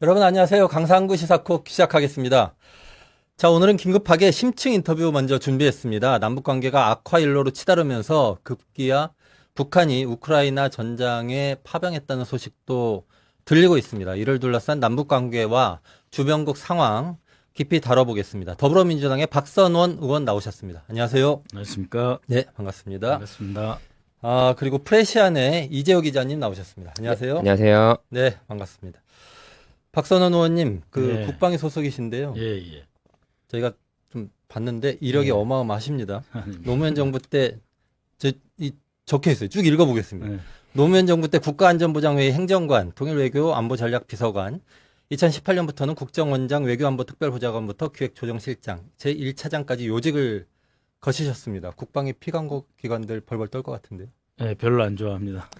여러분 안녕하세요. 강상구 시사콕 시작하겠습니다. 자, 오늘은 긴급하게 심층 인터뷰 먼저 준비했습니다. 남북 관계가 악화일로로 치달으면서 급기야 북한이 우크라이나 전장에 파병했다는 소식도 들리고 있습니다. 이를 둘러싼 남북 관계와 주변국 상황 깊이 다뤄보겠습니다. 더불어민주당의 박선원 의원 나오셨습니다. 안녕하세요. 안녕하십니까. 네, 반갑습니다. 반갑습니다. 그리고 프레시안의 이재호 기자님 나오셨습니다. 안녕하세요. 네, 안녕하세요. 네, 반갑습니다. 박선원 의원님, 네. 국방위 소속이신데요. 예. 저희가 좀 봤는데 이력이 네. 어마어마하십니다. 아닙니다. 노무현 정부 때 적혀 있어요. 쭉 읽어보겠습니다. 네. 노무현 정부 때 국가안전보장회의 행정관, 통일외교 안보전략비서관, 2018년부터는 국정원장, 외교안보특별보좌관부터 기획조정실장, 제1차장까지 요직을 거치셨습니다. 국방위 피감국 기관들 벌벌 떨 것 같은데요. 네, 별로 안 좋아합니다.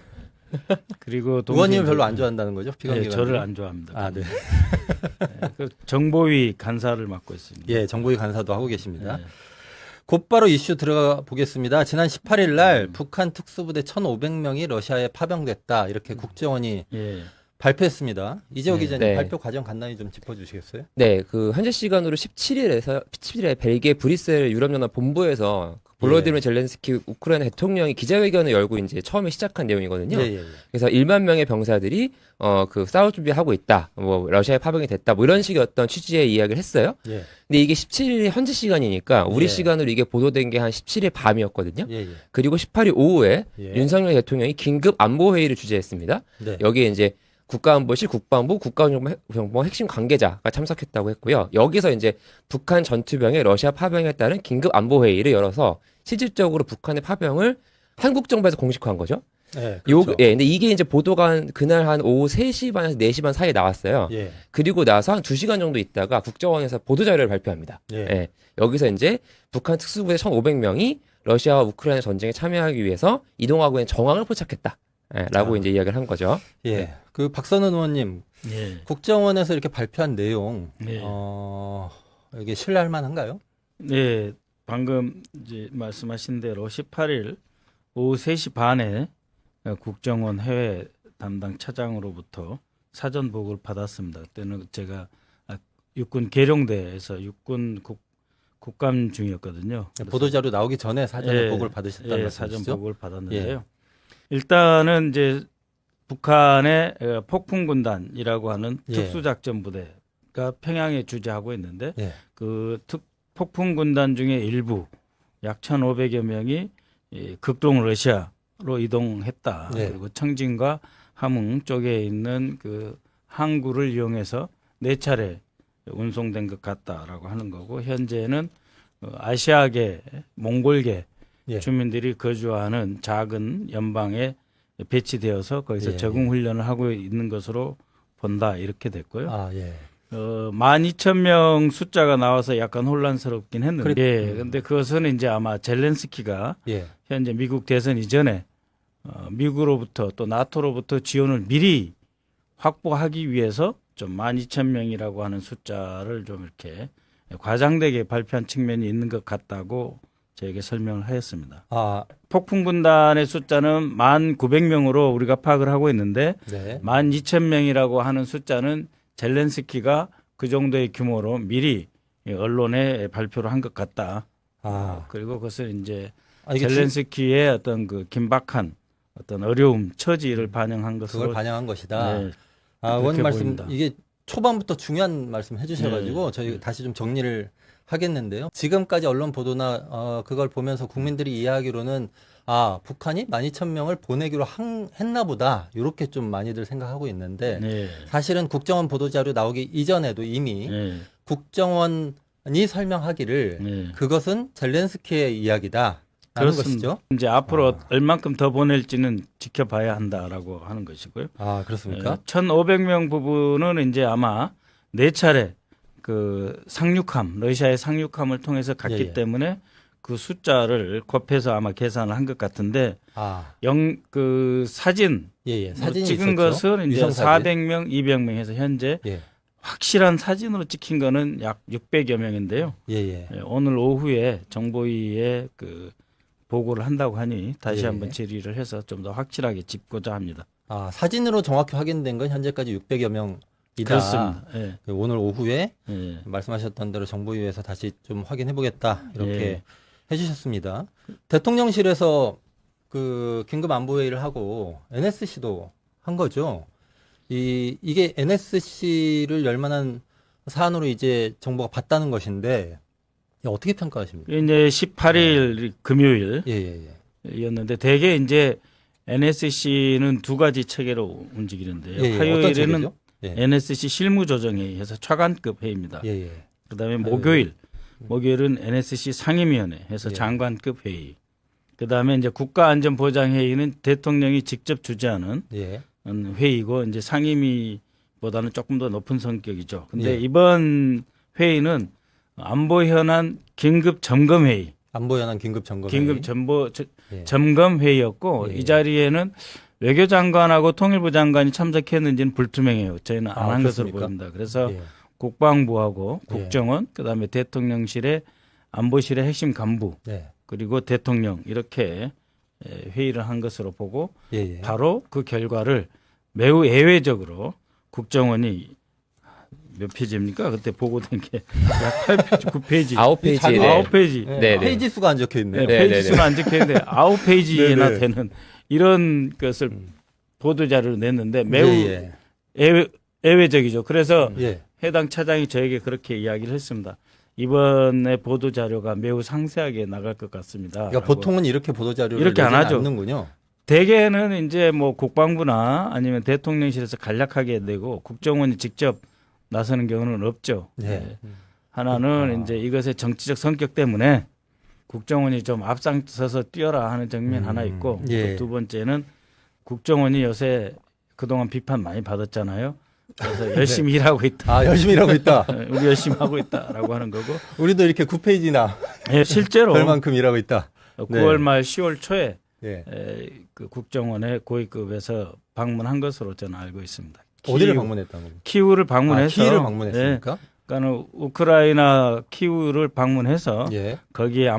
그리고 의원님은 별로 안 좋아한다는 거죠? 네, 피감기관. 저를 안 좋아합니다. 아, 네. 네, 그 정보위 간사를 맡고 있습니다. 예, 정보위 간사도 하고 계십니다. 네. 곧바로 이슈 들어가 보겠습니다. 지난 18일 날 북한 특수부대 1,500명이 러시아에 파병됐다. 이렇게 국정원이 예. 발표했습니다. 이재호 네. 기자님 네. 발표 과정 간단히 좀 짚어주시겠어요? 네, 현재 시간으로 17일에 벨기에 브뤼셀 유럽연합 본부에서 볼로디미르 젤렌스키 우크라이나 대통령이 기자회견을 열고 이제 처음에 시작한 내용이거든요. 예. 그래서 1만 명의 병사들이 싸울 준비하고 있다. 뭐 러시아에 파병이 됐다. 뭐 이런 식의 어떤 취지의 이야기를 했어요. 예. 근데 이게 17일 현지 시간이니까 우리 예. 시간으로 이게 보도된 게 한 17일 밤이었거든요. 예. 그리고 18일 오후에 예. 윤석열 대통령이 긴급 안보 회의를 주재했습니다. 네. 여기에 이제 국가안보실, 국방부, 국가정보 핵심 관계자가 참석했다고 했고요. 여기서 이제 북한 전투병의 러시아 파병에 따른 긴급 안보 회의를 열어서 실질적으로 북한의 파병을 한국 정부에서 공식화한 거죠. 예. 그렇죠. 근데 이게 이제 보도가 그날 한 오후 3시 반에서 4시 반 사이에 나왔어요. 예. 그리고 나서 한 2시간 정도 있다가 국정원에서 보도자료를 발표합니다. 예. 여기서 이제 북한 특수부대 1,500명이 러시아와 우크라이나 전쟁에 참여하기 위해서 이동하고 있는 정황을 포착했다. 라고 이제 이야기를 한 거죠. 예. 그 박선원 의원님, 예. 국정원에서 이렇게 발표한 내용, 네. 이게 신뢰할 만한가요? 네, 방금 이제 말씀하신 대로 18일 오후 3시 반에 국정원 해외 담당 차장으로부터 사전 보고를 받았습니다. 그때는 제가 육군 계룡대에서 육군 국감 중이었거든요. 그래서 보도자료 나오기 전에 사전에 예, 보고를 받으셨다는 예, 사전 말씀이시죠? 보고를 받았는데요. 일단은 이제 북한의 폭풍군단이라고 하는 예. 특수작전 부대가 평양에 주재하고 있는데 예. 그 폭풍군단 중에 일부 약 1,500여 명이 극동 러시아로 이동했다. 예. 그리고 청진과 함흥 쪽에 있는 그 항구를 이용해서 4차례 운송된 것 같다라고 하는 거고, 현재는 아시아계 몽골계 예. 주민들이 거주하는 작은 연방에 배치되어서 거기서 예. 적응 훈련을 하고 있는 것으로 본다, 이렇게 됐고요. 아, 예. 12,000명 숫자가 나와서 약간 혼란스럽긴 했는데, 그래. 근데 그것은 이제 아마 젤렌스키가 예. 현재 미국 대선 이전에 미국으로부터 또 나토로부터 지원을 미리 확보하기 위해서 좀 12,000명이라고 하는 숫자를 좀 이렇게 과장되게 발표한 측면이 있는 것 같다고 저에게 설명을 하였습니다. 아, 폭풍군단의 숫자는 1,900명으로 우리가 파악을 하고 있는데, 네. 12,000명이라고 하는 숫자는 젤렌스키가 그 정도의 규모로 미리 언론에 발표를 한 것 같다. 그리고 그것을 이제 이게 젤렌스키의 어떤 그 긴박한 어떤 어려움, 처지를 반영한 것으로. 그걸 반영한 것이다. 네, 의원님 그렇게 말씀 보입니다. 이게 초반부터 중요한 말씀 해주셔가지고 네. 저희 다시 좀 정리를 하겠는데요. 지금까지 언론 보도나 그걸 보면서 국민들이 이해하기로는 북한이 12,000명을 보내기로 했나 보다 이렇게 좀 많이들 생각하고 있는데 네, 사실은 국정원 보도자료 나오기 이전에도 이미 네, 국정원이 설명하기를 네. 그것은 젤렌스키의 이야기다. 라는 그렇습니다. 것이죠. 이제 앞으로 얼만큼 더 보낼지는 지켜봐야 한다라고 하는 것이고요. 그렇습니까? 1,500명 부분은 이제 아마 4차례 그 상륙함, 러시아의 상륙함을 통해서 갔기 예. 때문에 그 숫자를 곱해서 아마 계산을 한 것 같은데, 그 사진 예. 사진이 찍은 있었죠. 것은 이제 위성사진. 400명, 200명 해서 현재 예. 확실한 사진으로 찍힌 거는 약 600여 명인데요. 예. 오늘 오후에 정보위에 그 보고를 한다고 하니 다시 예. 한번 질의를 해서 좀 더 확실하게 짚고자 합니다. 사진으로 정확히 확인된 건 현재까지 600여 명 그렇습니다. 예. 오늘 오후에 예. 말씀하셨던 대로 정보위에서 다시 좀 확인해 보겠다 이렇게 예. 해주셨습니다. 대통령실에서 그 긴급 안보회의를 하고 NSC도 한 거죠. 이게 NSC를 열 만한 사안으로 이제 정부가 봤다는 것인데 어떻게 평가하십니까? 이제 18일 금요일 예, 예, 예. 였는데 대개 이제 NSC는 두 가지 체계로 움직이는데요. 예, 예. 어떤 화요일에는 체계죠? 예. NSC 실무조정회의에서 차관급 회의입니다. 예, 예. 그다음에 화요일. 목요일은 NSC 상임위원회 해서 예. 장관급 장관급 회의. 그다음에 이제 국가안전보장회의는 대통령이 직접 주재하는 예. 회의고 이제 상임위보다는 조금 더 높은 성격이죠. 근데 예. 이번 회의는 안보 현안 긴급 점검 회의. 안보 현안 긴급 점검. 긴급 예. 점검 회의였고 예. 이 자리에는 외교장관하고 통일부 장관이 참석했는지는 불투명해요. 저희는 안 한 것으로 그렇습니까? 보입니다. 그래서 예. 국방부하고 예. 국정원, 그다음에 대통령실의 안보실의 핵심 간부, 예. 그리고 대통령 이렇게 회의를 한 것으로 보고 예, 예. 바로 그 결과를 매우 예외적으로 국정원이 몇 페이지입니까? 그때 보고된 게 약 8페이지, 9페이지, 9페이지. 자료 네. 9페이지. 예. 네, 네. 페이지 수가 안 적혀 있네요. 네, 네, 페이지 네, 수는 안 적혀 있는데 9페이지나 네, 네. 되는 이런 것을 보도 자료를 냈는데 매우 예, 예외적이죠. 그래서 예. 예. 해당 차장이 저에게 그렇게 이야기를 했습니다. 이번에 보도 자료가 매우 상세하게 나갈 것 같습니다. 그러니까 보통은 이렇게 보도 자료를 이렇게 안 내지는 하죠. 않는군요. 대개는 이제 뭐 국방부나 아니면 대통령실에서 간략하게 내고 국정원이 직접 나서는 경우는 없죠. 네. 하나는 이제 이것의 정치적 성격 때문에 국정원이 좀 앞장서서 뛰어라 하는 정면 하나 있고 예. 또 두 번째는 국정원이 요새 그동안 비판 많이 받았잖아요. 그래서 열심히 일하고 있다. 아, 열심히 일하고 있다. 우리 열심히 하고 있다라고 하는 거고 우리도 이렇게 9페이지나 예, 실제로 별만큼 일하고 있다. 9월 말 10월 초에 예. 그 국정원의 고위급에서 방문한 것으로 저는 알고 있습니다. 어디를 키이우, 방문했다는 겁니까? 키우를 방문해서 키이를 방문했습니까? 그러니까 우크라이나 키우를 방문해서 예. 거기에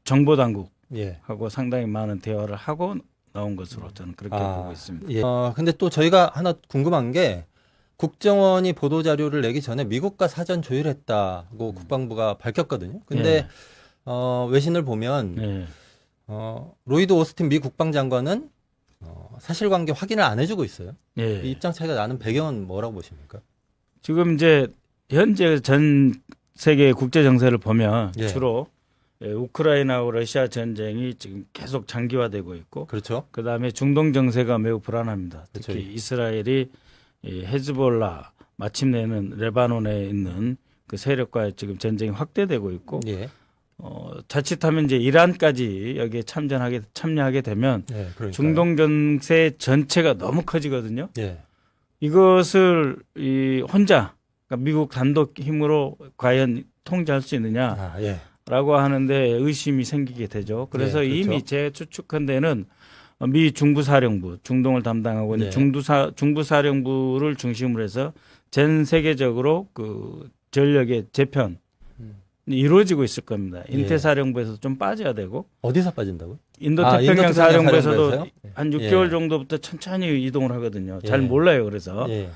정보 당국하고 예. 상당히 많은 대화를 하고 나온 것으로 저는 그렇게 보고 있습니다. 예. 근데 또 저희가 하나 궁금한 게 국정원이 보도 자료를 내기 전에 미국과 사전 조율했다고 국방부가 밝혔거든요. 근데 외신을 보면 네. 로이드 오스틴 미 국방장관은 사실관계 확인을 안 해주고 있어요. 예. 이 입장 차이가 나는 배경은 뭐라고 보십니까? 지금 이제 현재 전 세계 국제 정세를 보면 예. 주로 우크라이나와 러시아 전쟁이 지금 계속 장기화되고 있고 그렇죠. 그다음에 중동 정세가 매우 불안합니다. 그렇죠. 특히 이스라엘이 이 헤즈볼라 마침내는 레바논에 있는 그 세력과의 지금 전쟁이 확대되고 있고 예. 자칫하면 이제 이란까지 여기에 참여하게 되면 예. 그러니까요. 중동 정세 전체가 너무 커지거든요. 예. 이것을 혼자 그러니까 미국 단독 힘으로 과연 통제할 수 있느냐? 아, 예. 라고 하는데 의심이 생기게 되죠. 그래서 네, 그렇죠. 이미 제 추측한 데는 미 중부사령부, 중동을 담당하고 있는 네. 중부사령부를 중심으로 해서 전 세계적으로 그 전력의 재편이 이루어지고 있을 겁니다. 예. 인태사령부에서 좀 빠져야 되고 어디서 빠진다고요? 인도태평양 사령부에서도 사령부에서요? 한 6개월 예. 정도부터 천천히 이동을 하거든요. 잘 예. 몰라요. 그래서 예.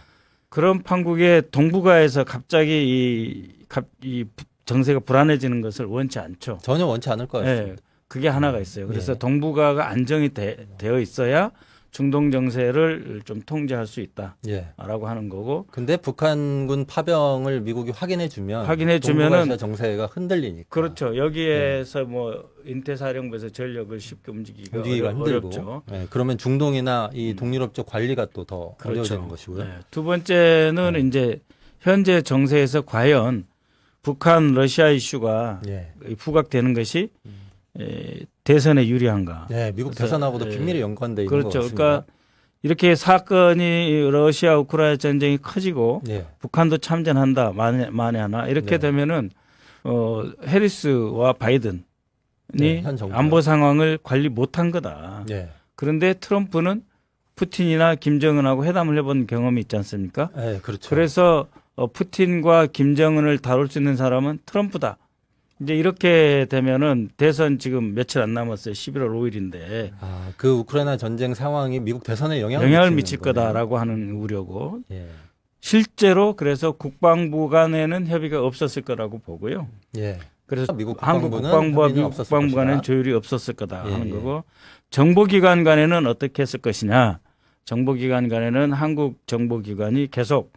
그런 판국의 동북아에서 갑자기 이 정세가 불안해지는 것을 원치 않죠. 전혀 원치 않을 것 같습니다. 네, 그게 하나가 있어요. 그래서 예. 동북아가 안정이 되어 있어야 중동 정세를 좀 통제할 수 있다라고 예. 하는 거고. 근데 북한군 파병을 미국이 확인해 주면은 확인해주면은 정세가 흔들리니까. 그렇죠. 여기에서 뭐 인태사령부에서 전력을 쉽게 움직이기가 힘들고. 어렵죠. 예, 그러면 중동이나 이 동유럽 쪽 관리가 또 더 어려워지는 것이고요. 네. 두 번째는 이제 현재 정세에서 과연 북한 러시아 이슈가 예. 부각되는 것이 대선에 유리한가? 예, 미국 그래서, 대선하고도 긴밀히 연관돼 있는 것 그렇죠. 같습니다. 그러니까 이렇게 사건이 러시아 우크라이나 전쟁이 커지고 예. 북한도 참전한다 만에 하나 이렇게 네. 되면은 해리스와 바이든이 네, 현 정부가. 안보 상황을 관리 못한 거다. 예. 그런데 트럼프는 푸틴이나 김정은하고 회담을 해본 경험이 있지 않습니까? 예, 그렇죠. 그래서 푸틴과 김정은을 다룰 수 있는 사람은 트럼프다. 이제 이렇게 되면은 대선 지금 며칠 안 남았어요. 11월 5일인데 그 우크라이나 전쟁 상황이 미국 대선에 영향을 미칠 미치는 거네요. 거다라고 하는 우려고 예. 실제로 그래서 국방부 간에는 협의가 없었을 거라고 보고요. 예. 그래서 미국 한국 국방부는 국방부와 협의는 미국 없었을 국방부 것이다. 간에는 조율이 없었을 거다 예, 하는 예. 거고 정보기관 간에는 어떻게 했을 것이냐. 정보기관 간에는 한국 정보기관이 계속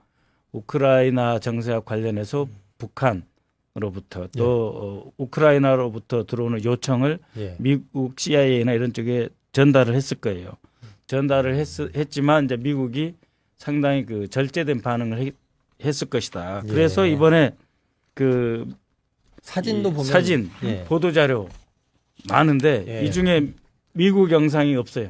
우크라이나 정세와 관련해서 북한으로부터 또 우크라이나로부터 들어오는 요청을 예. 미국 CIA나 이런 쪽에 전달을 했을 거예요. 전달을 했지만 이제 미국이 상당히 그 절제된 반응을 했을 것이다. 그래서 예. 이번에 그 사진도 이 보면 사진 예. 보도 자료 많은데 예. 이 중에 미국 영상이 없어요.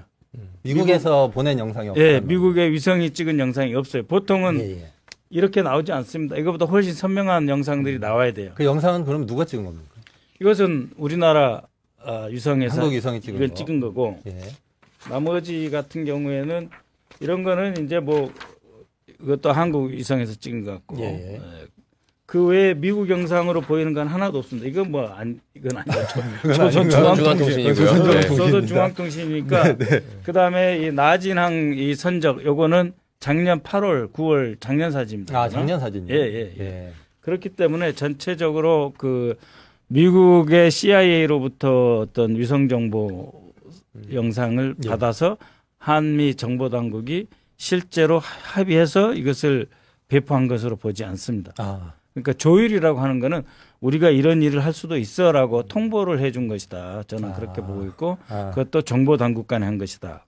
미국에서 보낸 영상이 없어요. 예, 미국의 위성이 찍은 영상이 없어요. 보통은 예, 예. 이렇게 나오지 않습니다. 이거보다 훨씬 선명한 영상들이 나와야 돼요. 그 영상은 그럼 누가 찍은 겁니까? 이것은 우리나라 위성에서 한국 위성이 찍은 이걸 거. 찍은 거고 예. 나머지 같은 경우에는 이런 거는 이제 뭐 이것도 한국 위성에서 찍은 것 같고 예. 그 외에 미국 영상으로 보이는 건 하나도 없습니다. 이건 뭐 이건 아니죠. 조선중앙통신이고요. 네. 조선중앙통신이니까 그다음에 이 나진항 이 선적 요거는 작년 8월, 9월 작년 사진입니다. 아, 작년 사진이요? 예. 그렇기 때문에 전체적으로 그 미국의 CIA로부터 어떤 위성 정보 영상을 예. 받아서 한미 정보 당국이 실제로 합의해서 이것을 배포한 것으로 보지 않습니다. 아, 그러니까 조율이라고 하는 거는 우리가 이런 일을 할 수도 있어라고 통보를 해준 것이다. 저는 그렇게 보고 있고 그것도 정보 당국 간에 한 것이다.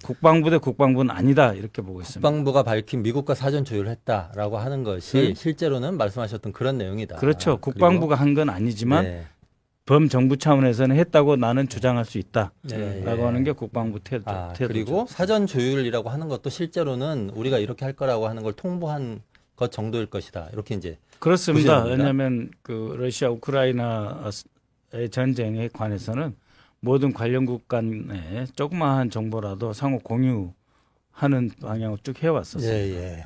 국방부 대 국방부는 아니다 이렇게 보고 있습니다. 국방부가 밝힌 미국과 사전 조율을 했다라고 하는 것이 실제로는 말씀하셨던 그런 내용이다. 그렇죠. 국방부가 한 건 아니지만 네. 범정부 차원에서는 했다고 나는 주장할 수 있다라고 네. 하는 게 국방부 태도죠. 그리고 사전 조율이라고 하는 것도 실제로는 우리가 이렇게 할 거라고 하는 걸 통보한 것 정도일 것이다. 이렇게 이제 그렇습니다. 보시는 겁니다. 왜냐하면 그 러시아 우크라이나의 전쟁에 관해서는 모든 관련국 간에 조그마한 정보라도 상호 공유하는 방향으로 쭉 해왔었어요. 예.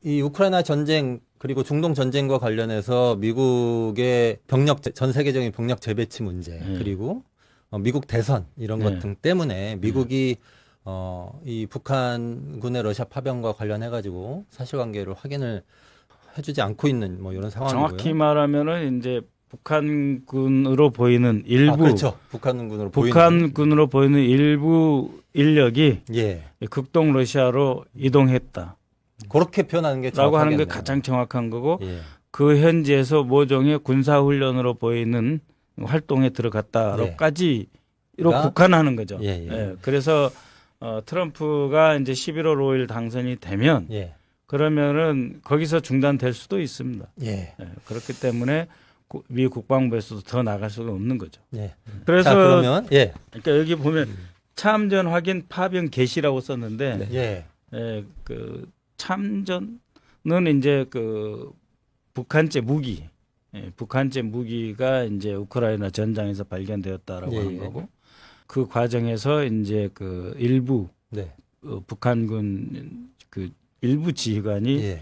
이 우크라이나 전쟁 그리고 중동 전쟁과 관련해서 미국의 전 세계적인 병력 재배치 문제 그리고 미국 대선 이런 것 등 때문에 미국이 이 북한군의 러시아 파병과 관련해 가지고 사실관계를 확인을 해주지 않고 있는 뭐 이런 상황이고요. 정확히 말하면은 이제 북한군으로 보이는 일부 그렇죠. 북한군으로 보이는 일부 인력이 예. 극동 러시아로 이동했다. 그렇게 표현하는 게 라고 하는 게 정확하겠네요. 가장 정확한 거고 예. 그 현지에서 모종의 군사훈련으로 보이는 활동에 들어갔다로까지 국한하는 거죠. 예. 그래서 트럼프가 이제 11월 5일 당선이 되면 그러면은 거기서 중단될 수도 있습니다. 그렇기 때문에 미 국방부에서도 더 나갈 수가 없는 거죠. 그래서 자, 그러면 그러니까 여기 보면 참전 확인 파병 개시라고 썼는데 그 참전은 이제 그 북한제 무기가 이제 우크라이나 전장에서 발견되었다라고 하는 거고 그 과정에서 이제 그 일부 북한군 그 일부 지휘관이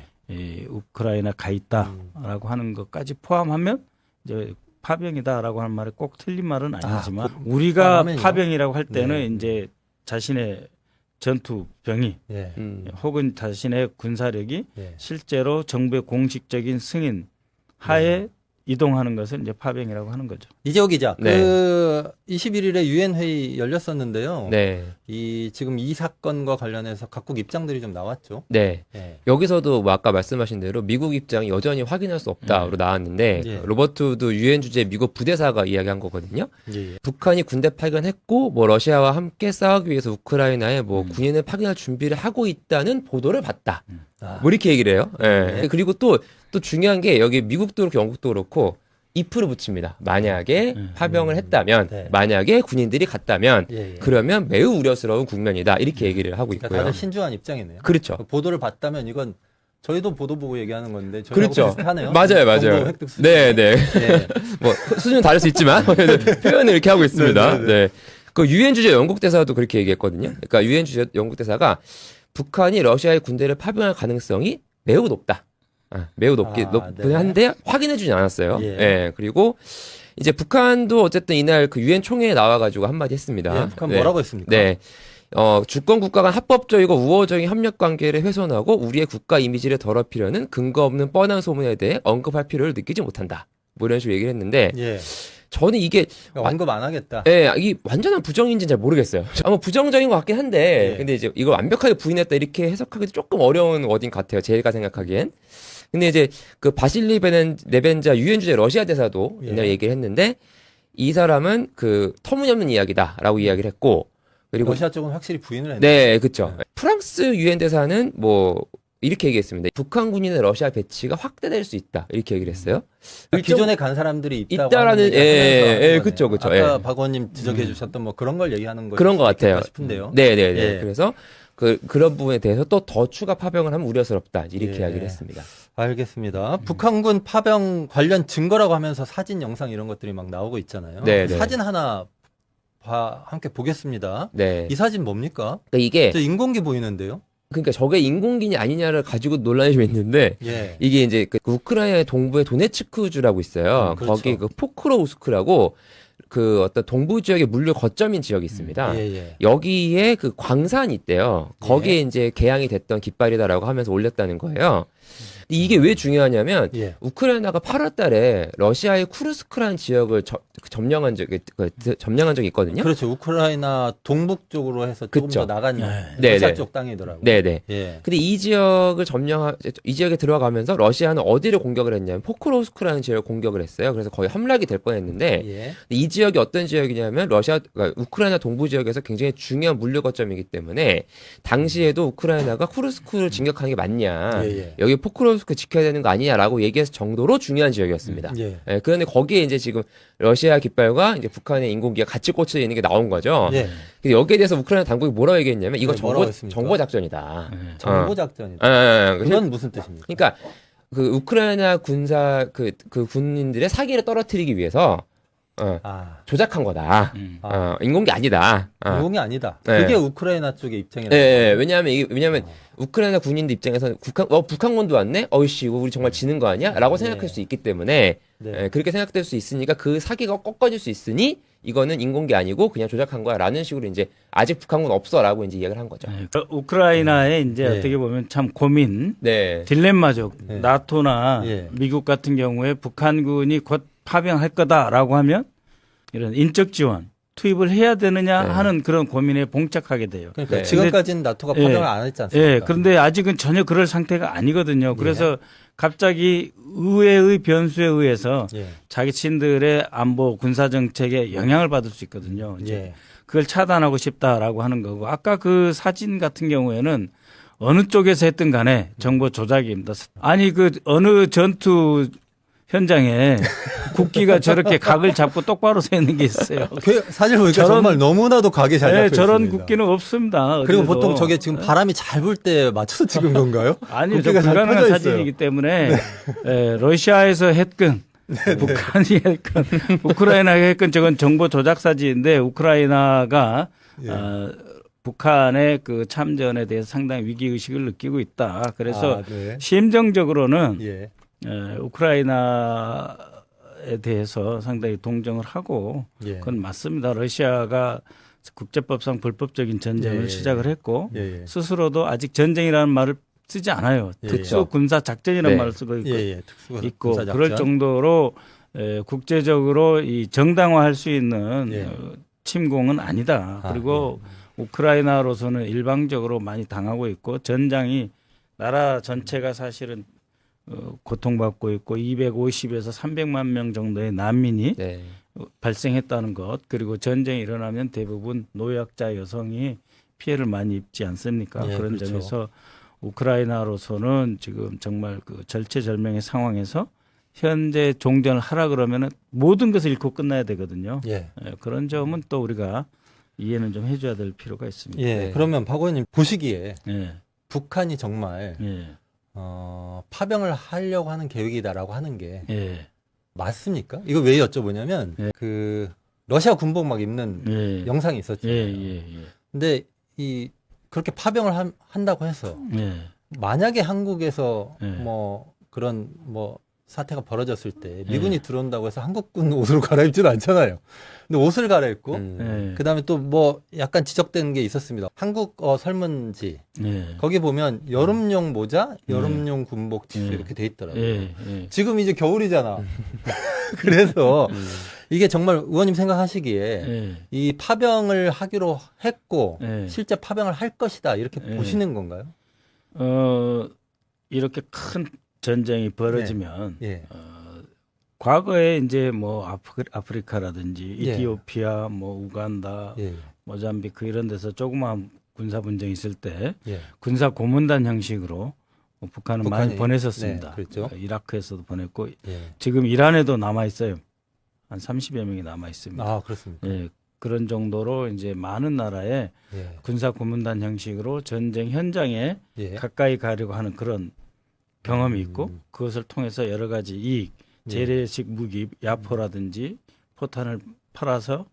우크라이나 가 있다라고 하는 것까지 포함하면 이제 파병이다라고 하는 말이 꼭 틀린 말은 아니지만 우리가 파병이라고 할 때는 이제 자신의 전투병이 혹은 자신의 군사력이 실제로 정부의 공식적인 승인 하에 이동하는 것을 이제 파병이라고 하는 거죠. 이재호 기자, 그 21일에 유엔 회의 열렸었는데요. 지금 이 사건과 관련해서 각국 입장들이 좀 나왔죠. 여기서도 뭐 아까 말씀하신 대로 미국 입장이 여전히 확인할 수 없다로 나왔는데 로버트 우드 유엔 주재 미국 부대사가 이야기한 거거든요. 북한이 군대 파견했고 뭐 러시아와 함께 싸우기 위해서 우크라이나에 뭐 군인을 파견할 준비를 하고 있다는 보도를 봤다. 뭐 이렇게 얘기를 해요. 그리고 또 중요한 게 여기 미국도 그렇고 영국도 그렇고 if를 붙입니다. 만약에 파병을 했다면, 만약에 군인들이 갔다면, 그러면 매우 우려스러운 국면이다. 이렇게 얘기를 하고 있고요. 다들 신중한 입장이네요. 그렇죠. 보도를 봤다면 이건 저희도 보도 보고 얘기하는 건데 저희하고 그렇죠. 비슷하네요. 맞아요. 획득 수준. 뭐 수준은 다를 수 있지만 표현을 이렇게 하고 있습니다. 그 유엔 주재 영국 대사도 그렇게 얘기했거든요. 그러니까 유엔 주재 영국 대사가 북한이 러시아의 군대를 파병할 가능성이 매우 높다. 매우 높긴 한데 확인해주지 않았어요. 그리고 이제 북한도 어쨌든 이날 그 유엔 총회에 나와가지고 한마디 했습니다. 북한 뭐라고 했습니까? 주권 국가 간 합법적이고 우호적인 협력 관계를 훼손하고 우리의 국가 이미지를 더럽히려는 근거 없는 뻔한 소문에 대해 언급할 필요를 느끼지 못한다. 뭐 이런 식으로 얘기를 했는데 예. 저는 이게 언급 안 하겠다. 예, 이 완전한 부정인지는 잘 모르겠어요. 아마 부정적인 것 같긴 한데, 예. 근데 이제 이걸 완벽하게 부인했다 이렇게 해석하기도 조금 어려운 워딩 같아요. 제가 생각하기엔. 근데 이제 그 바실리 네벤자 유엔 주재 러시아 대사도 예. 옛날에 얘기를 했는데 이 사람은 그 터무니없는 이야기다라고 이야기를 했고, 그리고 러시아 쪽은 확실히 부인을 했네. 네, 그렇죠. 프랑스 유엔 대사는 뭐 이렇게 얘기했습니다. 북한 군인의 러시아 배치가 확대될 수 있다 이렇게 얘기를 했어요. 기존에 간 사람들이 있다고 있다라는 하는 얘기를 하면서 예, 하는 그쵸, 거네요. 그쵸. 아까 예. 박 의원님 지적해 주셨던 뭐 그런 걸 얘기하는 거 그런 것 같아요. 싶은데요. 네네네. 예. 그래서 그런 부분에 대해서 또 더 추가 파병을 하면 우려스럽다 이렇게 예. 이야기를 했습니다. 알겠습니다. 북한군 파병 관련 증거라고 하면서 사진, 영상 이런 것들이 막 나오고 있잖아요. 네, 네. 사진 하나 함께 보겠습니다. 네. 이 사진 뭡니까? 그러니까 이게 저 인공기 보이는데요. 그러니까 저게 인공기냐 아니냐를 가지고 논란이 좀 있는데 예. 이게 이제 그 우크라이나 동부의 도네츠크주라고 있어요. 그렇죠. 거기 그 포크로우스크라고 그 어떤 동부 지역의 물류 거점인 지역이 있습니다. 예, 예. 여기에 그 광산이 있대요. 거기에 예. 이제 개항이 됐던 깃발이다라고 하면서 올렸다는 거예요. 근데 이게 왜 중요하냐면 예. 우크라이나가 8월 달에 러시아의 쿠르스크라는 지역을 점령한 적이 있거든요. 그렇죠. 우크라이나 동북 쪽으로 해서 조금 그쵸. 더 나간 네, 러시아 네. 쪽 땅이더라고요. 네네. 예. 근데 이 지역에 들어가면서 러시아는 어디를 공격을 했냐면 포크로스크라는 지역을 공격을 했어요. 그래서 거의 함락이 될 뻔했는데 예. 이 지역이 어떤 지역이냐면 그러니까 우크라이나 동부 지역에서 굉장히 중요한 물류 거점이기 때문에 당시에도 우크라이나가 쿠르스크를 진격하는 게 맞냐, 예, 예. 여기 포크로스크 지켜야 되는 거 아니냐라고 얘기했을 정도로 중요한 지역이었습니다. 예. 예, 그런데 거기에 이제 지금 러시아 깃발과 이제 북한의 인공기가 같이 꽂혀 있는 게 나온 거죠. 예. 근데 여기에 대해서 우크라이나 당국이 뭐라고 얘기했냐면 이거 네, 뭐라고 했습니까? 정보 작전이다. 정보 작전이다. 그래서 그건 무슨 뜻입니까? 그러니까 그 우크라이나 군사 그 군인들의 사기를 떨어뜨리기 위해서 조작한 거다. 인공기 아니다. 인공이 아니다. 네. 그게 우크라이나 쪽의 입장이라는 네, 거예요. 왜냐하면 우크라이나 군인들 입장에서는 북한군도 왔네. 어이씨, 이거 우리 정말 지는 거 아니야?라고 생각할 수 있기 때문에 네. 그렇게 생각될 수 있으니까 그 사기가 꺾어질 수 있으니 이거는 인공기 아니고 그냥 조작한 거야라는 식으로 이제 아직 북한군 없어라고 이제 이야기를 한 거죠. 네, 우크라이나의 이제 네. 어떻게 보면 참 고민, 네. 딜레마죠. 네. 나토나 예. 미국 같은 경우에 북한군이 곧 파병할 거다라고 하면 이런 인적 지원 투입을 해야 되느냐 네. 하는 그런 고민에 봉착하게 돼요. 그러니까 네. 지금까지는 나토가 예. 파병을 안 했지 않습니까? 예, 그런데 아직은 전혀 그럴 상태가 아니거든요. 그래서 갑자기 의회의 변수에 의해서 예. 자기친들의 안보 군사 정책에 영향을 받을 수 있거든요. 이제 예. 그걸 차단하고 싶다라고 하는 거고 아까 그 사진 같은 경우에는 어느 쪽에서 했든 간에 정보 조작입니다. 아니 그 어느 전투 현장에 국기가 저렇게 각을 잡고 똑바로 서 있는 게 있어요. 그 사실 보니까 정말 너무나도 각이 잘 잡혀 네, 있습니다. 저런 국기는 없습니다. 그리고 어디에도. 보통 저게 지금 바람이 잘 불 때 맞춰서 찍은 건가요? 아니요, 저 국기가 잘 불가능한 펴져 사진이기 있어요. 때문에 러시아에서 했건 북한이 했건 우크라이나가 했건 저건 정보 조작 사진인데 우크라이나가 북한의 그 참전에 대해서 상당히 위기 의식을 느끼고 있다. 그래서 네. 심정적으로는 예. 우크라이나에 대해서 상당히 동정을 하고 예. 그건 맞습니다. 러시아가 국제법상 불법적인 전쟁을 예. 시작을 했고 예. 스스로도 아직 전쟁이라는 말을 쓰지 않아요. 예. 특수 군사 작전이라는 네. 말을 쓰고 있고, 있고 군사작전. 그럴 정도로 국제적으로 이 정당화할 수 있는 예. 침공은 아니다. 그리고 우크라이나로서는 일방적으로 많이 당하고 있고 전장이 나라 전체가 사실은 고통받고 있고 250에서 300만 명 정도의 난민이 네. 발생했다는 것 그리고 전쟁이 일어나면 대부분 노약자 여성이 피해를 많이 입지 않습니까? 예, 그런 그렇죠. 점에서 우크라이나로서는 지금 정말 그 절체절명의 상황에서 현재 종전을 하라 그러면은 모든 것을 잃고 끝나야 되거든요. 예. 그런 점은 또 우리가 이해는 좀 해줘야 될 필요가 있습니다. 예. 네. 그러면 박 의원님 보시기에 예. 북한이 정말 예. 파병을 하려고 하는 계획이다라고 하는 게 예. 맞습니까? 이거 왜 여쭤보냐면 예. 그 러시아 군복 막 입는 예. 영상이 있었죠. 예. 예. 근데 그렇게 파병을 한다고 해서 예. 만약에 한국에서 예. 뭐 그런 뭐 사태가 벌어졌을 때 미군이 들어온다고 해서 한국군 옷으로 갈아입지는 않잖아요. 근데 옷을 갈아입고 예. 그다음에 또 뭐 약간 지적된 게 있었습니다. 한국 설문지 예. 거기 보면 여름용 모자, 여름용 군복, 지수 예. 이렇게 돼 있더라고요. 예. 예. 지금 이제 겨울이잖아. 그래서 이게 정말 의원님 생각하시기에 예. 이 파병을 하기로 했고 예. 실제 파병을 할 것이다 이렇게 예. 보시는 건가요? 이렇게 큰 전쟁이 벌어지면 예. 과거에 이제 뭐 아프리카라든지 예. 이티오피아, 뭐 우간다, 예. 모잠비크 이런 데서 조그마한 군사 분쟁이 있을 때 예. 군사 고문단 형식으로 북한은 많이 북한이- 보냈었습니다. 네, 그렇죠. 이라크에서도 보냈고 예. 지금 이란에도 남아 있어요. 한 30여 명이 남아 있습니다. 아, 그렇습니까? 예, 그런 정도로 이제 많은 나라에 예. 군사 고문단 형식으로 전쟁 현장에 예. 가까이 가려고 하는 그런 경험이 있고 그것을 통해서 여러 가지 이익, 재래식 무기, 야포라든지 포탄을 팔아서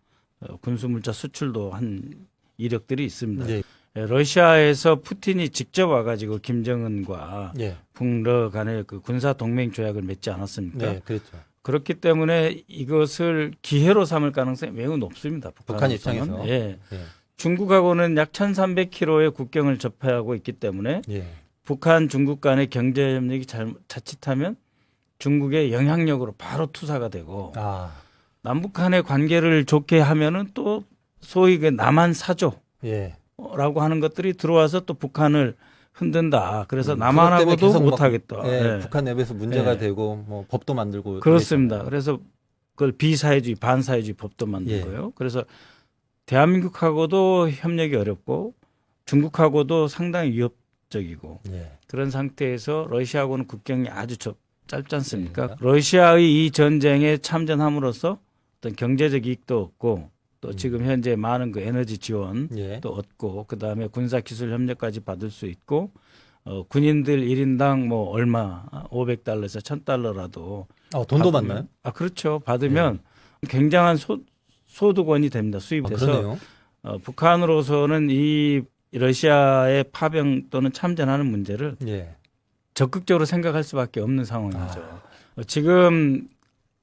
군수물자 수출도 한 이력들이 있습니다. 예. 러시아에서 푸틴이 직접 와가지고 김정은과 예. 북러 간의 그 군사 동맹 조약을 맺지 않았습니까? 네, 그렇죠. 그렇기 때문에 이것을 기회로 삼을 가능성이 매우 높습니다. 북한 북한으로서는. 입장에서. 예. 예. 중국하고는 약 1,300km의 국경을 접하고 있기 때문에 예. 북한 중국 간의 경제 협력이 자칫하면 중국의 영향력으로 바로 투사가 되고 아, 남북 간의 관계를 좋게 하면은 또 소위 그 남한 사조라고 예. 하는 것들이 들어와서 또 북한을 흔든다. 그래서 그것 때문에 남한하고도 계속 막, 못하겠다. 예, 예. 북한 내부에서 문제가 예. 되고 뭐 법도 만들고 그렇습니다. 그랬잖아요. 그래서 그걸 비사회주의, 반사회주의 법도 만들고요. 예. 그래서 대한민국하고도 협력이 어렵고 중국하고도 상당히 위협적이고 예. 그런 상태에서 러시아하고는 국경이 아주 짧지 않습니까? 네. 러시아의 이 전쟁에 참전함으로써 어떤 경제적 이익도 얻고 또 지금 현재 많은 그 에너지 지원 예. 또 얻고 그다음에 군사 기술 협력까지 받을 수 있고 군인들 1인당 뭐 얼마 500달러에서 1,000달러라도 돈도 받나요? 아 그렇죠. 받으면 굉장한 소득원이 됩니다. 수입돼서 그러네요. 북한으로서는 이 러시아의 파병 또는 참전하는 문제를 예. 적극적으로 생각할 수밖에 없는 상황이죠. 지금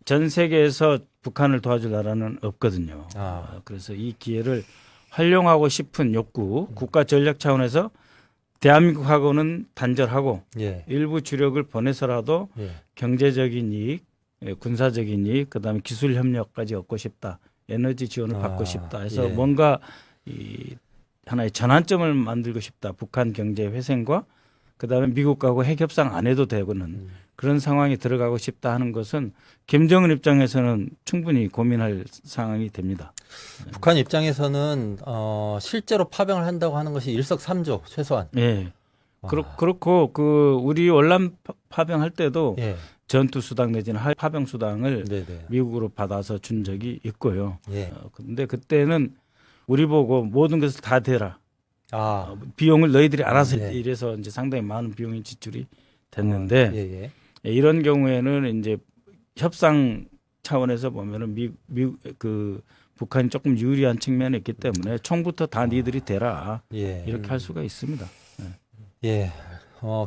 전 세계에서 북한을 도와줄 나라는 없거든요. 그래서 이 기회를 활용하고 싶은 욕구, 국가 전략 차원에서 대한민국하고는 단절하고 예. 일부 주력을 보내서라도 예. 경제적인 이익, 군사적인 이익, 그다음에 기술 협력까지 얻고 싶다. 에너지 지원을 받고 싶다 해서 예. 뭔가 이 하나의 전환점을 만들고 싶다. 북한 경제 회생과 그다음에 미국하고 핵 협상 안 해도 되고는 그런 상황에 들어가고 싶다 하는 것은 김정은 입장에서는 충분히 고민할 상황이 됩니다. 북한 입장에서는 실제로 파병을 한다고 하는 것이 일석삼조 최소한. 예. 그렇고 그 우리 월남 파병할 때도 예. 전투 수당 내지는 파병 수당을 네네. 미국으로 받아서 준 적이 있고요. 예. 근데 그때는 우리 보고 모든 것을 다 대라. 비용을 너희들이 알아서 네. 이래서 이제 상당히 많은 비용이 지출이 됐는데 예. 이런 경우에는 이제 협상 차원에서 보면은 그 북한이 조금 유리한 측면이 있기 때문에 총부터 다 니들이 대라 예. 이렇게 할 수가 있습니다. 예.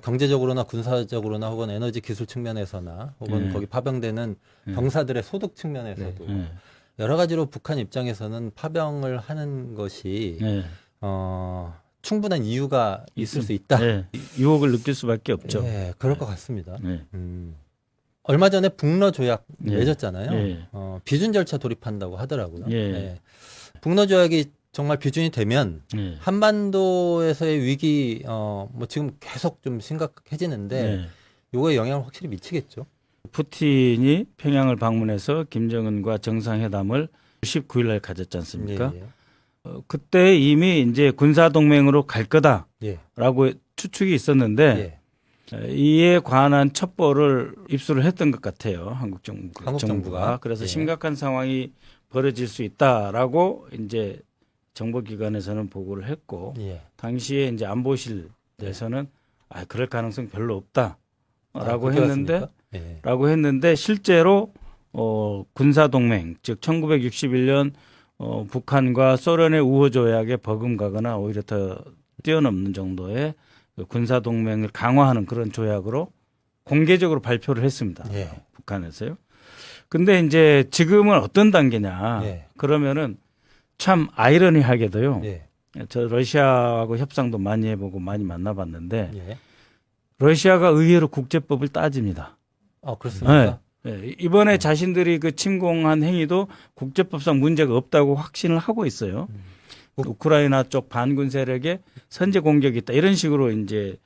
경제적으로나 군사적으로나 혹은 에너지 기술 측면에서나 혹은 예. 거기 파병되는 병사들의 소득 측면에서도 예. 여러 가지로 북한 입장에서는 파병을 하는 것이 예. 충분한 이유가 있을 수 있다. 예. 유혹을 느낄 수밖에 없죠. 예, 그럴 것 같습니다. 예. 얼마 전에 북러 조약 예. 맺었잖아요. 예. 비준 절차 돌입한다고 하더라고요. 예. 북러 조약이 정말 비준이 되면 예. 한반도에서의 위기 뭐 지금 계속 좀 심각해지는데 예. 요거에 영향을 확실히 미치겠죠. 푸틴이 평양을 방문해서 김정은과 정상회담을 19일 날 가졌지 않습니까? 예. 그때 이미 이제 군사 동맹으로 갈 거다라고 예. 추측이 있었는데 예. 이에 관한 첩보를 입수를 했던 것 같아요. 한국 정부가. 정부가. 그래서 예. 심각한 상황이 벌어질 수 있다라고 이제 정보기관에서는 보고를 했고 예. 당시에 이제 안보실에서는 그럴 가능성 별로 없다라고 그렇게 했는데 봤습니까? 예. 라고 했는데 실제로 군사 동맹 즉 1961년 북한과 소련의 우호 조약에 버금가거나 오히려 더 뛰어넘는 정도의 그 군사 동맹을 강화하는 그런 조약으로 공개적으로 발표를 했습니다. 예. 북한에서요. 근데 이제 지금은 어떤 단계냐. 예. 그러면은 참 아이러니하게도요. 예. 저 러시아하고 협상도 많이 해보고 많이 만나봤는데 예. 러시아가 의외로 국제법을 따집니다. 아, 그렇습니까? 예, 이번에 자신들이 그 침공한 행위도 국제법상 문제가 없다고 확신을 하고 있어요. 우크라이나 쪽 반군 세력의 선제 공격이 있다. 이런 식으로 이제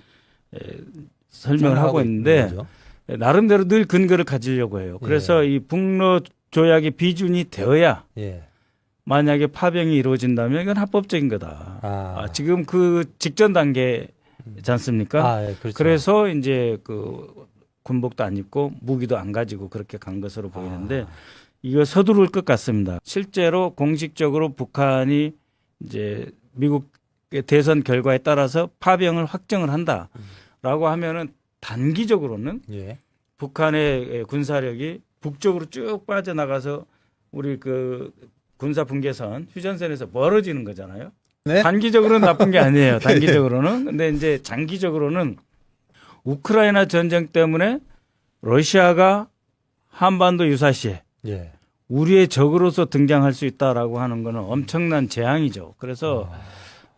설명을 하고 있는데 거죠. 나름대로 늘 근거를 가지려고 해요. 그래서 이 북러 조약의 비준이 되어야 예. 만약에 파병이 이루어진다면 이건 합법적인 거다. 지금 그 직전 단계지 않습니까? 예, 그렇죠. 그래서 이제 그 군복도 안 입고 무기도 안 가지고 그렇게 간 것으로 보이는데 이거 서두를 것 같습니다. 실제로 공식적으로 북한이 이제 미국의 대선 결과에 따라서 파병을 확정을 한다라고 하면은 단기적으로는 예. 북한의 군사력이 북쪽으로 쭉 빠져나가서 우리 그 군사 분계선 휴전선에서 멀어지는 거잖아요. 네? 단기적으로는 나쁜 게 아니에요. 단기적으로는. 근데 이제 장기적으로는 우크라이나 전쟁 때문에 러시아가 한반도 유사시에 예. 우리의 적으로서 등장할 수 있다라고 하는 거는 엄청난 재앙이죠. 그래서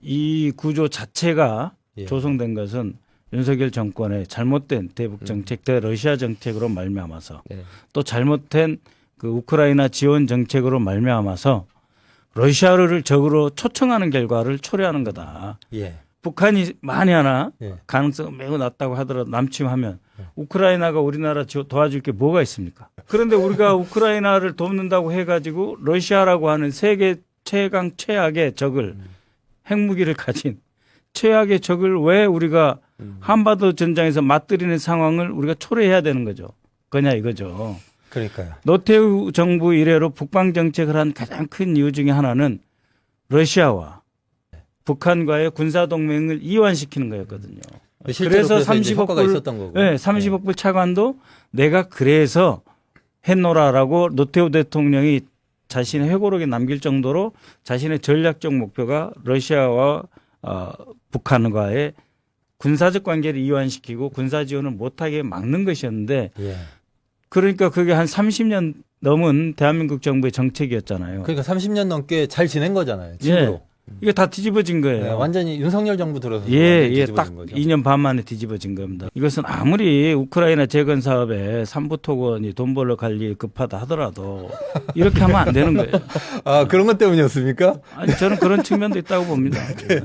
이 구조 자체가 예. 조성된 것은 윤석열 정권의 잘못된 대북 정책, 대러시아 정책으로 말미암아서 네. 또 잘못된 그 우크라이나 지원 정책으로 말미암아서 러시아를 적으로 초청하는 결과를 초래하는 거다. 예. 북한이 만에 하나 예. 가능성 매우 낮다고 하더라도 남침하면 우크라이나가 우리나라 도와줄 게 뭐가 있습니까? 그런데 우리가 우크라이나를 돕는다고 해가지고 러시아라고 하는 세계 최강 최악의 적을 핵무기를 가진 최악의 적을 왜 우리가 한반도 전장에서 맞들이는 상황을 우리가 초래해야 되는 거죠. 그냐 이거죠. 그러니까요. 노태우 정부 이래로 북방 정책을 한 가장 큰 이유 중에 하나는 러시아와 북한과의 군사 동맹을 이완시키는 거였거든요. 그래서 이제 30억 효과가 불, 있었던 거고. 네, 30억 불 차관도 내가 그래서 했노라라고 노태우 대통령이 자신의 회고록에 남길 정도로 자신의 전략적 목표가 러시아와 북한과의 군사적 관계를 이완시키고 군사 지원을 못하게 막는 것이었는데 예. 그러니까 그게 한 30년 넘은 대한민국 정부의 정책이었잖아요. 그러니까 30년 넘게 잘 지낸 거잖아요. 친구로. 이게 다 뒤집어진 거예요. 네, 완전히 윤석열 정부 들어서 예, 뒤집어진 딱 거죠. 2년 반 만에 뒤집어진 겁니다. 이것은 아무리 우크라이나 재건 사업에 삼부토건이 돈 벌러 갈 일 급하다 하더라도 이렇게 하면 안 되는 거예요. 아, 그런 것 때문이었습니까? 아니, 저는 그런 측면도 있다고 봅니다. 네.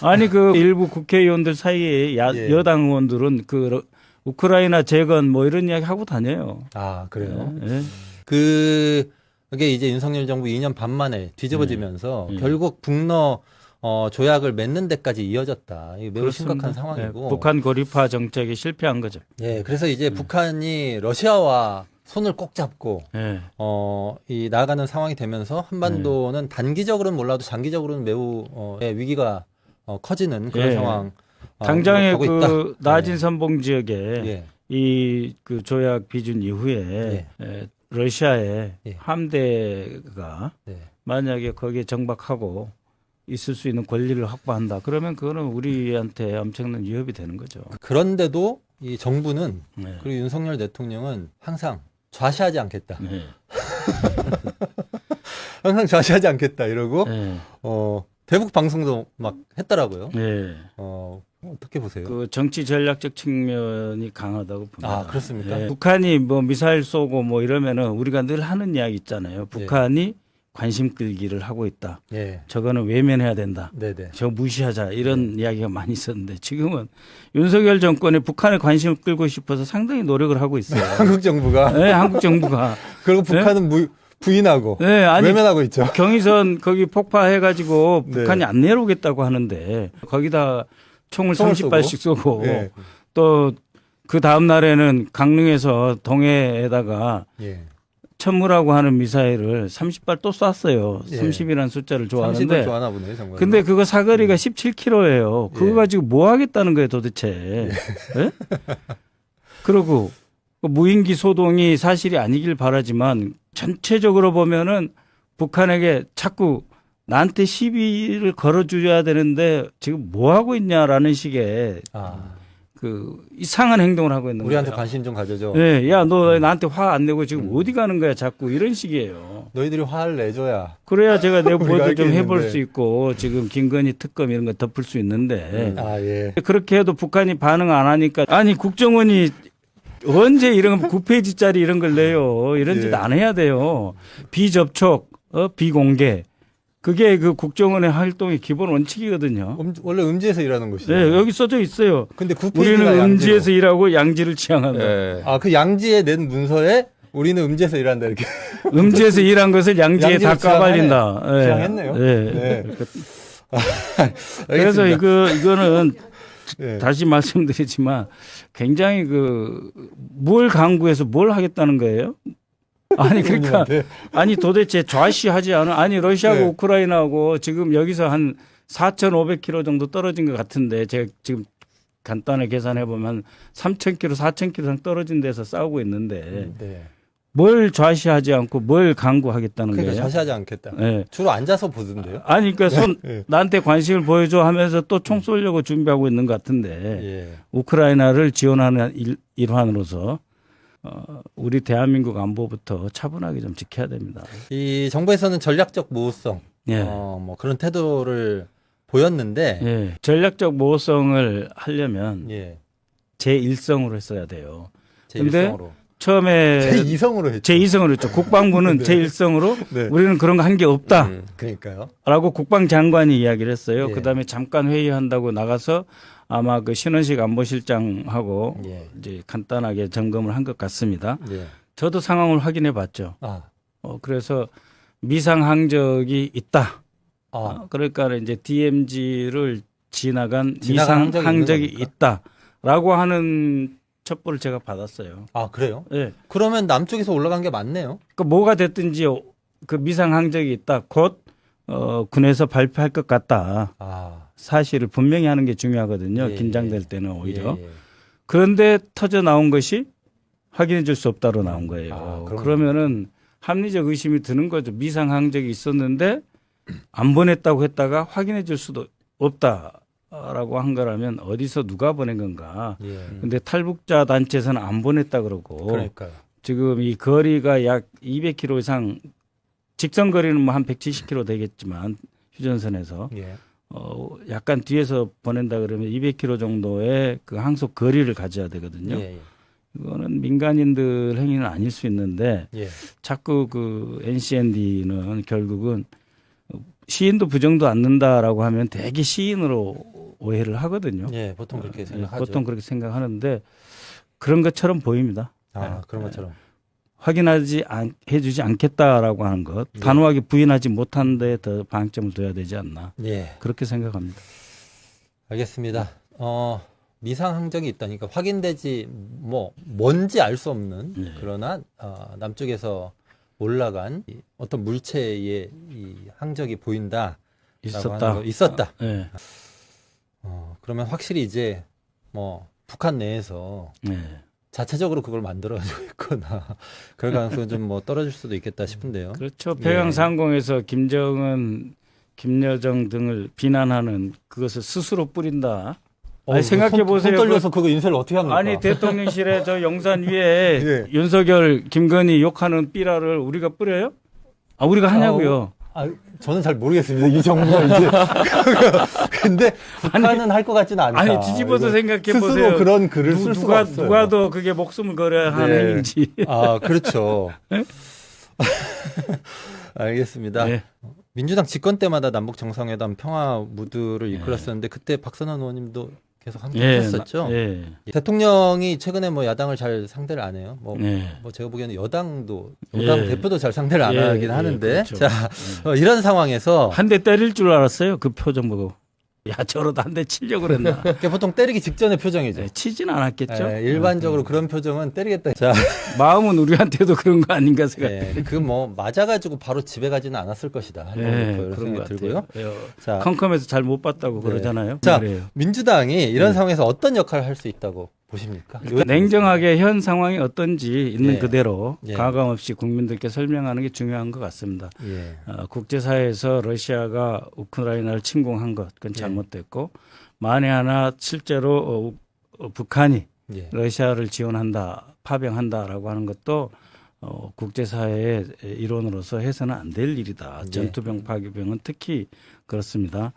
아니, 그 일부 국회의원들 사이에 예. 여당 의원들은 그 우크라이나 재건 뭐 이런 이야기 하고 다녀요. 아, 그래요? 예. 그게 이제 윤석열 정부 2년 반 만에 뒤집어지면서 예. 결국 북러 조약을 맺는 데까지 이어졌다. 이게 매우 그렇습니다. 심각한 상황이고. 예, 북한 고립화 정책이 실패한 거죠. 예, 그래서 이제 북한이 러시아와 손을 꼭 잡고 예. 이 나아가는 상황이 되면서 한반도는 단기적으로는 몰라도 장기적으로는 매우 위기가 커지는 그런 예. 상황. 당장에 가고 그 있다. 나진 선봉 지역에 예. 이 그 조약 비준 이후에 러시아의 예. 함대가 네. 만약에 거기에 정박하고 있을 수 있는 권리를 확보한다. 그러면 그거는 우리한테 엄청난 위협이 되는 거죠. 그런데도 이 정부는 네. 그리고 윤석열 대통령은 항상 좌시하지 않겠다. 네. 항상 좌시하지 않겠다 이러고 네. 대북 방송도 막 했더라고요. 네. 어떻게 보세요? 그 정치 전략적 측면이 강하다고 봅니다. 아, 그렇습니까? 네. 북한이 뭐 미사일 쏘고 뭐 이러면은 우리가 늘 하는 이야기 있잖아요. 북한이 관심 끌기를 하고 있다. 예. 저거는 외면해야 된다. 네네. 저 무시하자 이런 이야기가 많이 있었는데 지금은 윤석열 정권이 북한에 관심을 끌고 싶어서 상당히 노력을 하고 있어요. 한국 정부가 네, 한국 정부가. 그리고 북한은 부인하고 네, 아니 외면하고 있죠. 경의선 거기 폭파해가지고 네. 북한이 안 내려오겠다고 하는데 거기다 총을 총을 30발씩 쏘고 예. 또 그 다음 날에는 강릉에서 동해에다가 예. 천무라고 하는 미사일을 30발 또 쐈어요. 예. 30이라는 숫자를 30을 좋아하는데. 좋아하나 보네요, 정말. 근데 그거 사거리가 17km예요. 그거 예. 가지고 뭐 하겠다는 거예요, 도대체. 예? 그리고 그 무인기 소동이 사실이 아니길 바라지만 전체적으로 보면은 북한에게 자꾸 나한테 시비를 걸어줘야 되는데 지금 뭐 하고 있냐라는 식의 그 이상한 행동을 하고 있는 우리한테 거예요. 관심 좀 가져줘. 네, 야, 너 나한테 화 안 내고 지금 어디 가는 거야? 자꾸 이런 식이에요. 너희들이 화를 내줘야. 그래야 제가 내 우리가 보도 할 게 좀 해볼 있는데. 수 있고 지금 김건희 특검 이런 거 덮을 수 있는데 아, 예. 그렇게 해도 북한이 반응 안 하니까 아니 국정원이 언제 이런 9페이지짜리 이런 걸 내요. 이런 예. 짓 안 해야 돼요. 비접촉, 비공개. 그게 그 국정원의 활동의 기본 원칙이거든요. 원래 음지에서 일하는 곳이죠. 네, 여기 써져 있어요. 근데 9페이지가 우리는 양지로. 음지에서 일하고 양지를 지향한다. 예. 아, 그 양지에 낸 문서에 우리는 음지에서 일한다 이렇게. 음지에서 일한 것을 양지에 다 양지로 까발린다. 예. 지향했네요. 예. 네. 그래서 알겠습니다. 이거는 네. 다시 말씀드리지만 굉장히 뭘 강구해서 뭘 하겠다는 거예요? 아니 그러니까 부모님한테. 아니 도대체 좌시하지 않은 아니 러시아하고 네. 우크라이나하고 지금 여기서 한 4,500km 정도 떨어진 것 같은데 제가 지금 간단하게 계산해 보면 3,000km, 4,000km 이상 떨어진 데서 싸우고 있는데 네. 뭘 좌시하지 않고 뭘 강구하겠다는 그러니까 거예요? 자세하지 않겠다. 예. 주로 앉아서 보던데요. 아니 그러니까 네. 나한테 관심을 보여줘 하면서 또 총 쏘려고 준비하고 있는 것 같은데 예. 우크라이나를 지원하는 일환으로서 우리 대한민국 안보부터 차분하게 좀 지켜야 됩니다. 이 정부에서는 전략적 모호성, 예. 뭐 그런 태도를 보였는데, 예. 전략적 모호성을 하려면 예. 제1성으로 했어야 돼요. 제1성으로. 처음에 제2성으로 했죠. 제2성으로 했죠. 국방부는 네. 제1성으로 네. 우리는 그런 거 한 게 없다. 그러니까요. 라고 국방장관이 이야기를 했어요. 예. 그다음에 잠깐 회의한다고 나가서 아마 그 신원식 안보실장하고 예. 이제 간단하게 점검을 한 것 같습니다. 예. 저도 상황을 확인해 봤죠. 아, 그래서 미상 항적이 있다. 아, 그러니까 이제 DMZ를 지나간 지나간 미상 항적이 항적이 있는 겁니까? 있다라고 하는 첩보를 제가 받았어요. 아, 그래요? 예. 그러면 남쪽에서 올라간 게 맞네요. 그 뭐가 됐든지 그 미상 항적이 있다. 곧 군에서 발표할 것 같다. 아, 사실을 분명히 하는 게 중요하거든요. 예, 긴장될 예. 때는 오히려. 예, 예. 그런데 터져 나온 것이 확인해 줄 수 없다로 나온 거예요. 아, 그럼- 그러면은 합리적 의심이 드는 거죠. 미상 항적이 있었는데 안 보냈다고 했다가 확인해 줄 수도 없다라고 한 거라면 어디서 누가 보낸 건가. 예. 근데 탈북자 단체에서는 안 보냈다 그러고 그러니까요. 지금 이 거리가 약 200km 이상 직선 거리는 뭐 한 170km 되겠지만 휴전선에서 예. 약간 뒤에서 보낸다 그러면 200km 정도의 그 항속 거리를 가져야 되거든요. 예, 예. 이거는 민간인들 행위는 아닐 수 있는데 예. 자꾸 그 NCND는 결국은 시인도 부정도 않는다라고 하면 대개 시인으로 오해를 하거든요. 예, 보통 그렇게 생각하죠. 보통 그렇게 생각하는데 그런 것처럼 보입니다. 아, 그런 것처럼. 해주지 않겠다라고 하는 것, 예. 단호하게 부인하지 못한 데 더 방점을 둬야 되지 않나 예. 그렇게 생각합니다. 알겠습니다. 미상 항적이 있다니까 확인되지 뭔지 알 수 없는 네. 그러나 남쪽에서 올라간 어떤 물체의 이 항적이 보인다. 있었다. 있었다. 네. 그러면 확실히 이제 북한 내에서 네. 자체적으로 그걸 만들어가지고 있거나 그럴 가능성은 좀 떨어질 수도 있겠다 싶은데요. 그렇죠. 평양 상공에서 김정은, 김여정 등을 비난하는 그것을 스스로 뿌린다. 아니, 생각해 보세요. 손 떨려서 그거 인쇄를 어떻게 합니까? 아니 대통령실에 저 영산 위에 예. 윤석열, 김건희 욕하는 삐라를 우리가 뿌려요? 우리가 하냐고요. 저는 잘 모르겠습니다. 이 정부가 이제. 근데 북한은 할 것 같지는 않다. 아니 뒤집어서 이거 생각해 스스로 보세요. 그런 글을 쓸 수가 없어요. 누가 더 그게 목숨을 걸어야 하는 네. 행위인지. 아, 그렇죠. 알겠습니다. 네. 민주당 집권 때마다 남북 정상회담 평화 무드를 이끌었었는데 그때 박선원 의원님도 계속 함께 했었죠. 예. 대통령이 최근에 야당을 잘 상대를 안 해요. 네. 제가 보기에는 여당 예. 대표도 잘 상대를 안 하긴 하는데. 그렇죠. 자, 이런 상황에서 한 대 때릴 줄 알았어요. 그 표정 보고. 야, 저러다 한 대 치려고 그랬나. 보통 때리기 직전의 표정이죠. 네, 치진 않았겠죠. 예, 일반적으로 그런 표정은 때리겠다. 자, 마음은 우리한테도 그런 거 아닌가 생각해요. 그 맞아가지고 바로 집에 가지는 않았을 것이다. 네, 이런 그런 것 생각이 들고요. 같아요. 자, 컴컴에서 잘 못 봤다고 네. 그러잖아요. 자, 그래요. 민주당이 이런 상황에서 어떤 역할을 할 수 있다고 보십니까? 냉정하게 현 상황이 어떤지 있는 예. 그대로 예. 가감 없이 국민들께 설명하는 게 중요한 것 같습니다. 예. 국제사회에서 러시아가 우크라이나를 침공한 것 그건 예. 잘못됐고 만에 하나 실제로 북한이 예. 러시아를 지원한다, 파병한다라고 하는 것도 국제사회의 일원으로서 해서는 안 될 일이다. 네. 전투병, 파괴병은 특히 그렇습니다.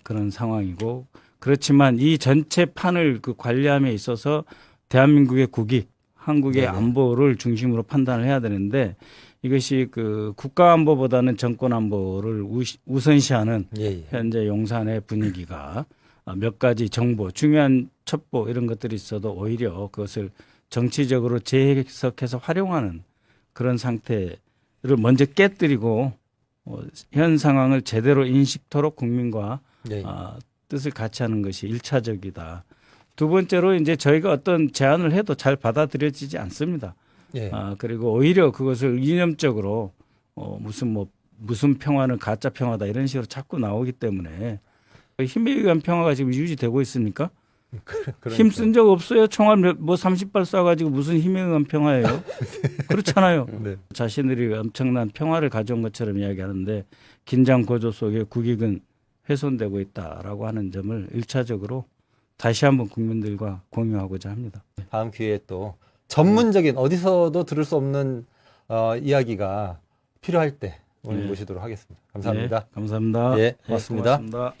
그런 상황이고 그렇지만 이 전체 판을 그 관리함에 있어서 대한민국의 국익, 한국의 네네. 안보를 중심으로 판단을 해야 되는데 이것이 그 국가 안보보다는 정권 안보를 우선시하는 예, 예. 현재 용산의 분위기가 몇 가지 정보, 중요한 첩보 이런 것들이 있어도 오히려 그것을 정치적으로 재해석해서 활용하는 그런 상태를 먼저 깨뜨리고 현 상황을 제대로 인식토록 국민과 예. 뜻을 같이 하는 것이 일차적이다. 두 번째로 이제 저희가 어떤 제안을 해도 잘 받아들여지지 않습니다. 예. 그리고 오히려 그것을 이념적으로 무슨 평화는 가짜 평화다 이런 식으로 자꾸 나오기 때문에 힘에 의한 평화가 지금 유지되고 있습니까? 힘 쓴 적 없어요. 총알 30발 쏴가지고 무슨 힘에 의한 평화예요? 그렇잖아요. 네. 자신들이 엄청난 평화를 가져온 것처럼 이야기하는데 긴장 고조 속에 국익은 훼손되고 있다라고 하는 점을 일차적으로 다시 한번 국민들과 공유하고자 합니다. 다음 기회에 또 전문적인 어디서도 들을 수 없는 이야기가 필요할 때 오늘 네. 모시도록 하겠습니다. 감사합니다. 네, 감사합니다. 예, 고맙습니다. 네, 고맙습니다.